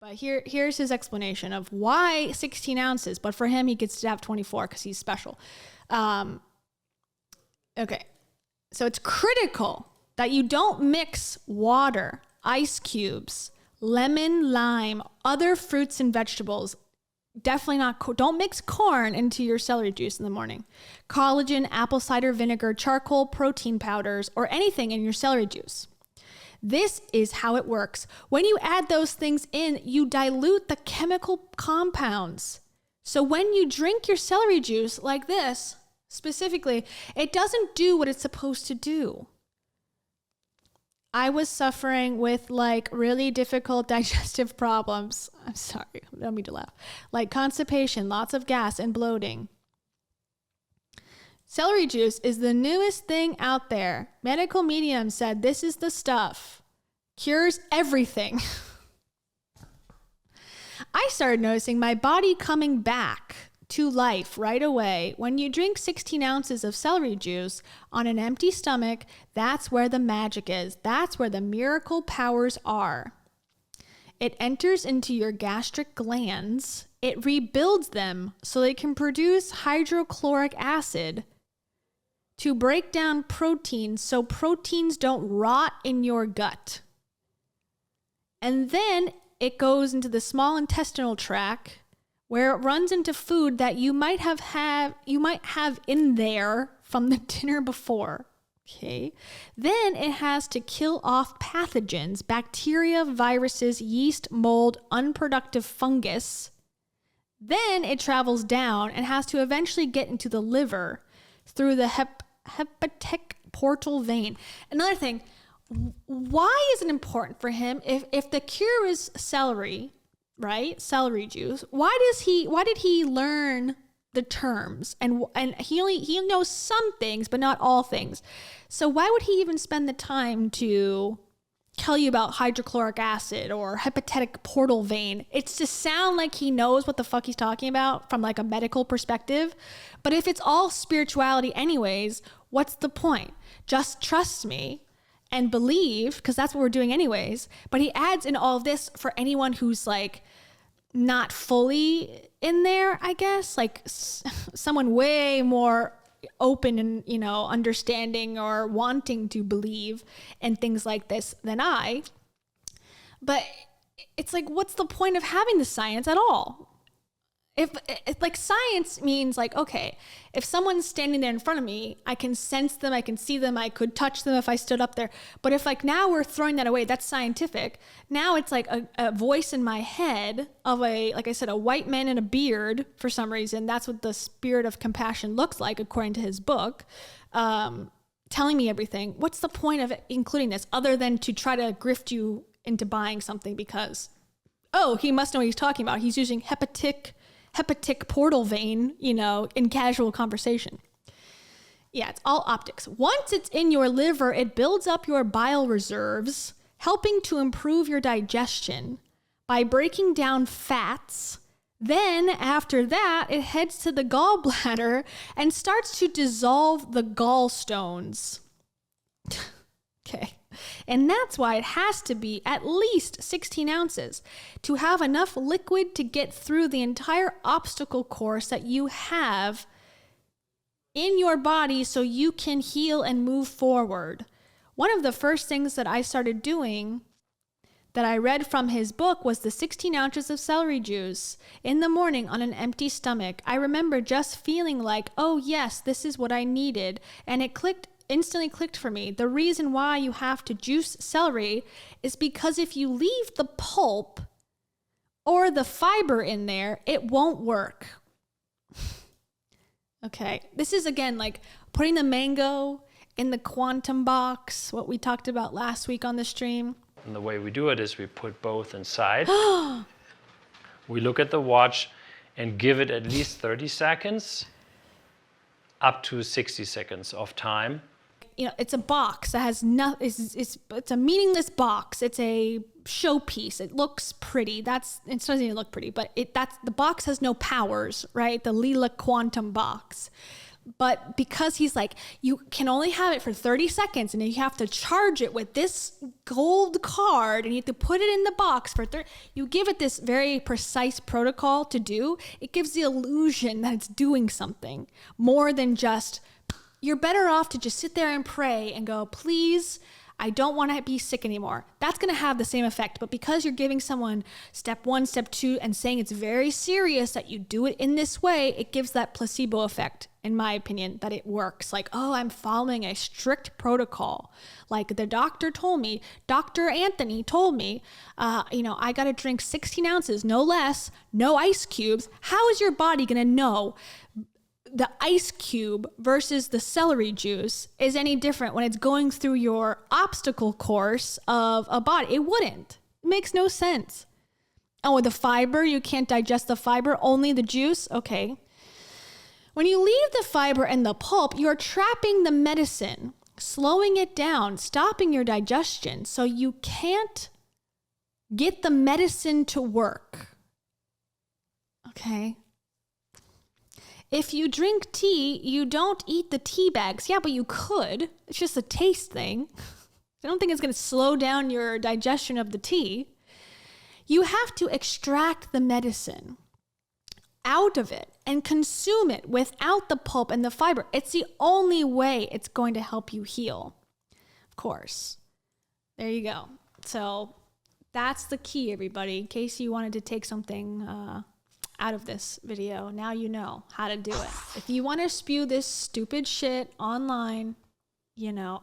But here's his explanation of why 16 ounces, but for him, he gets to have 24 because he's special. Okay, so it's critical that you don't mix water, ice cubes, lemon, lime, other fruits and vegetables. Definitely not, don't mix corn into your celery juice in the morning. Collagen, apple cider vinegar, charcoal, protein powders, or anything in your celery juice. This is how it works. When you add those things in, you dilute the chemical compounds. So when you drink your celery juice like this, specifically, it doesn't do what it's supposed to do. I was suffering with like really difficult digestive problems. I'm sorry, I don't mean to laugh. Like constipation, lots of gas, and bloating. Celery juice is the newest thing out there. Medical medium said this is the stuff. Cures everything. I started noticing my body coming back to life right away. When you drink 16 ounces of celery juice on an empty stomach, that's where the magic is. That's where the miracle powers are. It enters into your gastric glands. It rebuilds them so they can produce hydrochloric acid to break down proteins so proteins don't rot in your gut. And then it goes into the small intestinal tract where it runs into food that you might have in there from the dinner before. Okay. Then it has to kill off pathogens, bacteria, viruses, yeast, mold, unproductive fungus. Then it travels down and has to eventually get into the liver through the hepatic portal vein. Another thing, why is it important for him if the cure is celery, right? Celery juice. Why did he learn the terms? And he knows some things, but not all things. So why would he even spend the time to tell you about hydrochloric acid or hepatic portal vein? It's to sound like he knows what the fuck he's talking about from like a medical perspective. But if it's all spirituality anyways, what's the point? Just trust me and believe, because that's what we're doing anyways. But he adds in all of this for anyone who's like not fully in there, I guess, like someone way more open and, you know, understanding or wanting to believe in things like this than I. But it's like, what's the point of having the science at all? If like science means like, okay, if someone's standing there in front of me, I can sense them, I can see them, I could touch them if I stood up there. But if like now we're throwing that away, that's scientific. Now it's like a voice in my head of like I said, a white man in a beard for some reason. That's what the spirit of compassion looks like, according to his book, telling me everything. What's the point of including this other than to try to grift you into buying something because, oh, he must know what he's talking about. He's using hepatic portal vein, you know, in casual conversation. Yeah, it's all optics. Once it's in your liver, it builds up your bile reserves, helping to improve your digestion by breaking down fats. Then after that, it heads to the gallbladder and starts to dissolve the gallstones. Okay. And that's why it has to be at least 16 ounces to have enough liquid to get through the entire obstacle course that you have in your body so you can heal and move forward. One of the first things that I started doing that I read from his book was the 16 ounces of celery juice in the morning on an empty stomach. I remember just feeling like, oh yes, this is what I needed. And it instantly clicked for me. The reason why you have to juice celery is because if you leave the pulp or the fiber in there, it won't work. Okay, this is again like putting the mango in the quantum box, what we talked about last week on the stream. And the way we do it is we put both inside. We look at the watch and give it at least 30 seconds up to 60 seconds of time. You know, it's a box that has it's a meaningless box. It's a showpiece. It looks pretty. It doesn't even look pretty, but the box has no powers, right? The Lila quantum box. But because he's like, you can only have it for 30 seconds and you have to charge it with this gold card and you have to put it in the box for 30, you give it this very precise protocol to do. It gives the illusion that it's doing something more than just, you're better off to just sit there and pray and go, please, I don't want to be sick anymore. That's going to have the same effect. But because you're giving someone step 1, step 2, and saying it's very serious that you do it in this way, it gives that placebo effect, in my opinion, that it works. Like, oh, I'm following a strict protocol. Like the doctor told me, Dr. Anthony told me, I got to drink 16 ounces, no less, no ice cubes. How is your body going to know the ice cube versus the celery juice is any different when it's going through your obstacle course of a body? It wouldn't. It makes no sense. Oh, the fiber, you can't digest the fiber, only the juice? Okay. When you leave the fiber and the pulp, you're trapping the medicine, slowing it down, stopping your digestion, so you can't get the medicine to work. Okay. If you drink tea, you don't eat the tea bags. Yeah, but you could. It's just a taste thing. I don't think it's going to slow down your digestion of the tea. You have to extract the medicine out of it and consume it without the pulp and the fiber. It's the only way it's going to help you heal. Of course. There you go. So that's the key, everybody. In case you wanted to take something out of this video, now you know how to do it. If you want to spew this stupid shit online,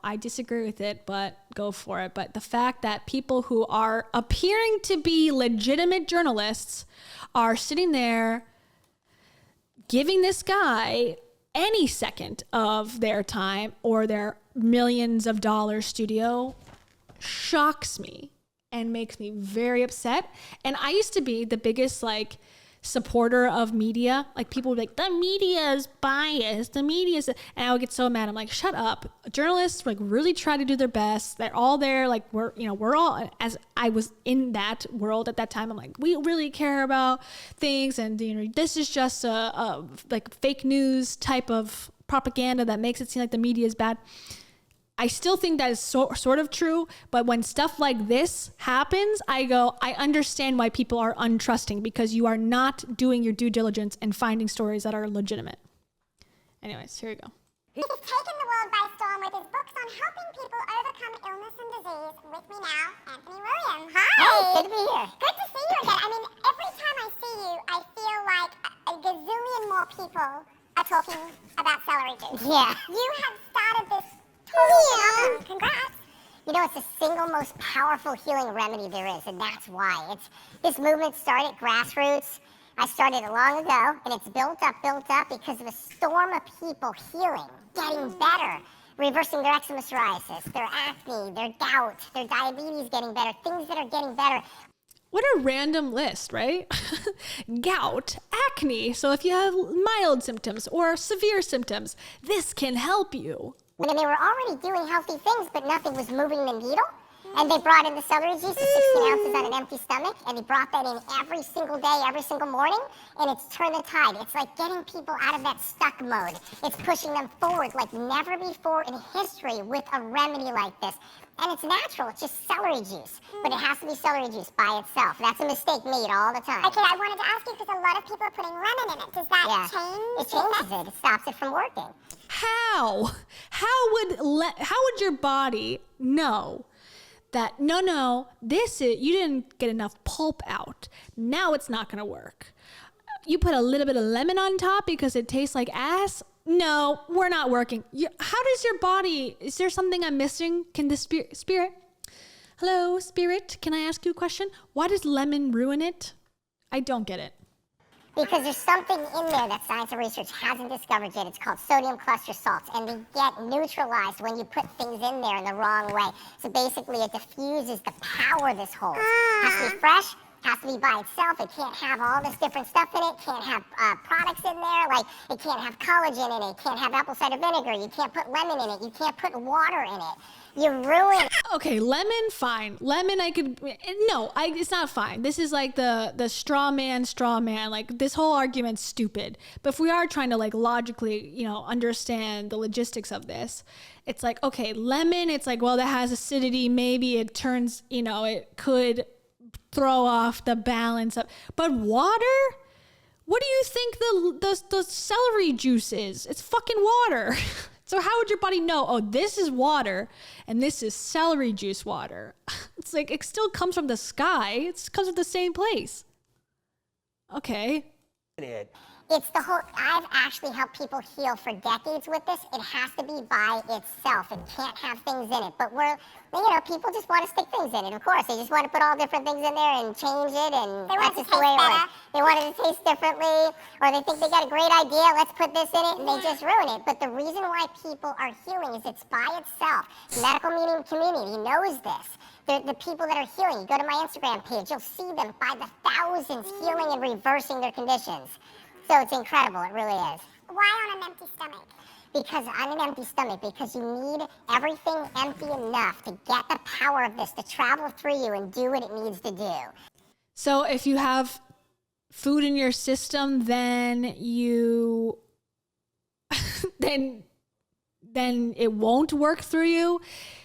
I disagree with it, but go for it. But the fact that people who are appearing to be legitimate journalists are sitting there giving this guy any second of their time or their millions of dollars studio shocks me and makes me very upset. And I used to be the biggest supporter of media. Like people would be like, the media is biased, the media is, and I would get so mad. I'm like, shut up. Journalists really try to do their best. They're all there. Like we're all, as I was in that world at that time, I'm like, we really care about things. And this is just a fake news type of propaganda that makes it seem like the media is bad. I still think that is sort of true, but when stuff like this happens, I understand why people are untrusting, because you are not doing your due diligence and finding stories that are legitimate. Anyways, here you go. He's taken the world by storm with his books on helping people overcome illness and disease. With me now, Anthony Williams. Hi! Hey, good to be here. Good to see you again. I mean, every time I see you, I feel like a gazillion more people are talking about celery juice. Yeah. You have started this. Yeah. Congrats. It's the single most powerful healing remedy there is, and that's why. This movement started grassroots. I started it long ago, and it's built up because of a storm of people healing, getting better, reversing their eczema, psoriasis, their acne, their gout, their diabetes getting better, things that are getting better. What a random list, right? Gout, acne. So if you have mild symptoms or severe symptoms, this can help you. And they were already doing healthy things, but nothing was moving the needle. And they brought in the celery juice, the 16 ounces on an empty stomach, and they brought that in every single day, every single morning, and it's turned the tide. It's like getting people out of that stuck mode. It's pushing them forward like never before in history with a remedy like this. And it's natural, it's just celery juice. But it has to be celery juice by itself. That's a mistake made all the time. Okay, I wanted to ask you, because a lot of people are putting lemon in it. Does that change? It changes it. It stops it from working. How? How would your body know that no, you didn't get enough pulp out. Now it's not gonna work. You put a little bit of lemon on top because it tastes like ass. No, we're not working. How does your body, is there something I'm missing? Can the spirit, hello, spirit, can I ask you a question? Why does lemon ruin it? I don't get it. Because there's something in there that science and research hasn't discovered yet. It's called sodium cluster salts, and they get neutralized when you put things in there in the wrong way. So basically, it diffuses the power this holds. Has to be fresh, has to be by itself. It can't have all this different stuff in it. Can't have products in there, like it can't have collagen in it. It can't have apple cider vinegar. You can't put lemon in it. You can't put water in it. You ruin it. Okay, lemon, fine. Lemon, I could. No, it's not fine. This is like the straw man. Like this whole argument's stupid. But if we are trying to like logically, understand the logistics of this, it's like, okay, lemon. It's like, well, that has acidity. Maybe it turns, it could throw off the balance of. But water. What do you think the celery juice is? It's fucking water. So how would your body know, oh, this is water and this is celery juice water? It's like, it still comes from the sky. It comes from the same place. Okay. It's the whole, I've actually helped people heal for decades with this. It has to be by itself. It can't have things in it. But people just want to stick things in it, of course. They just want to put all different things in there and change it, and that's just the way it works. They want it to taste differently, or they think they got a great idea, let's put this in it, and they just ruin it. But the reason why people are healing is it's by itself. The medical community knows this. The people that are healing, you go to my Instagram page, you'll see them by the thousands healing and reversing their conditions. So it's incredible, it really is. Why on an empty stomach? Because on an empty stomach, because you need everything empty enough to get the power of this to travel through you and do what it needs to do. So if you have food in your system, then then it won't work through you.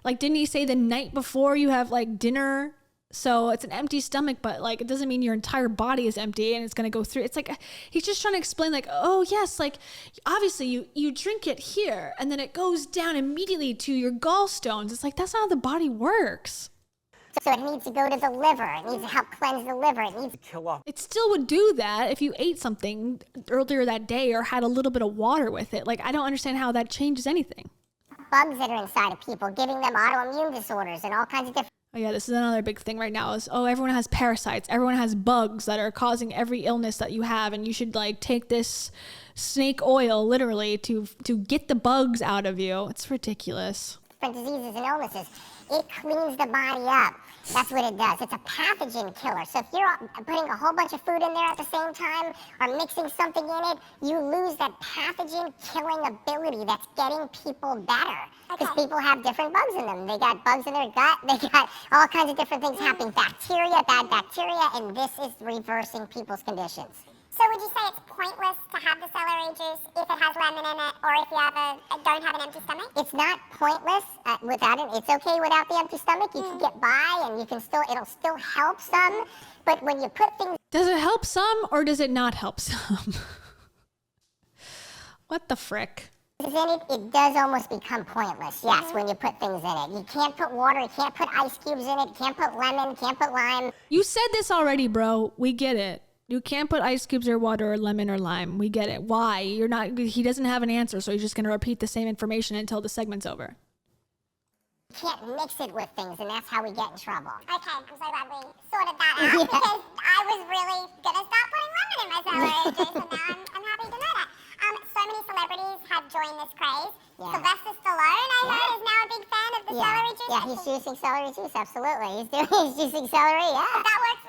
Like, didn't he say the night before you have like dinner? So it's an empty stomach, but like, it doesn't mean your entire body is empty and it's going to go through. It's like, he's just trying to explain like, oh yes, like obviously you drink it here and then it goes down immediately to your gallstones. It's like, that's not how the body works. So it needs to go to the liver. It needs to help cleanse the liver. It needs to kill off. It still would do that if you ate something earlier that day or had a little bit of water with it. Like, I don't understand how that changes anything. Bugs that are inside of people, giving them autoimmune disorders and all kinds of different. Oh yeah, this is another big thing right now is, oh, everyone has parasites. Everyone has bugs that are causing every illness that you have. And you should like take this snake oil literally to get the bugs out of you. It's ridiculous. Different diseases and illnesses. It cleans the body up. That's what it does. It's a pathogen killer. So if you're putting a whole bunch of food in there at the same time or mixing something in it, you lose that pathogen killing ability that's getting people better. Because people have different bugs in them. They got bugs in their gut. They got all kinds of different things happening. Bacteria, bad bacteria, and this is reversing people's conditions. So would you say it's pointless to have the celery juice if it has lemon in it, or if you don't have an empty stomach? It's not pointless without it. It's okay without the empty stomach. You can get by, and it'll still help some. But when you put things, does it help some or does it not help some? What the frick? in it, it does almost become pointless. Yes, when you put things in it. You can't put water. You can't put ice cubes in it. You can't put lemon. You can't put lime. You said this already, bro. We get it. You can't put ice cubes or water or lemon or lime. We get it. Why? He doesn't have an answer, so he's just going to repeat the same information until the segment's over. You can't mix it with things, and that's how we get in trouble. Okay, I'm so glad we sorted that out because I was really going to start putting lemon in my celery juice, and now I'm happy to know that. So many celebrities have joined this craze. Yeah. Sylvester Stallone, I heard, is now a big fan of the celery juice. Yeah, he's juicing celery juice, absolutely. He's juicing celery, yeah. Does that work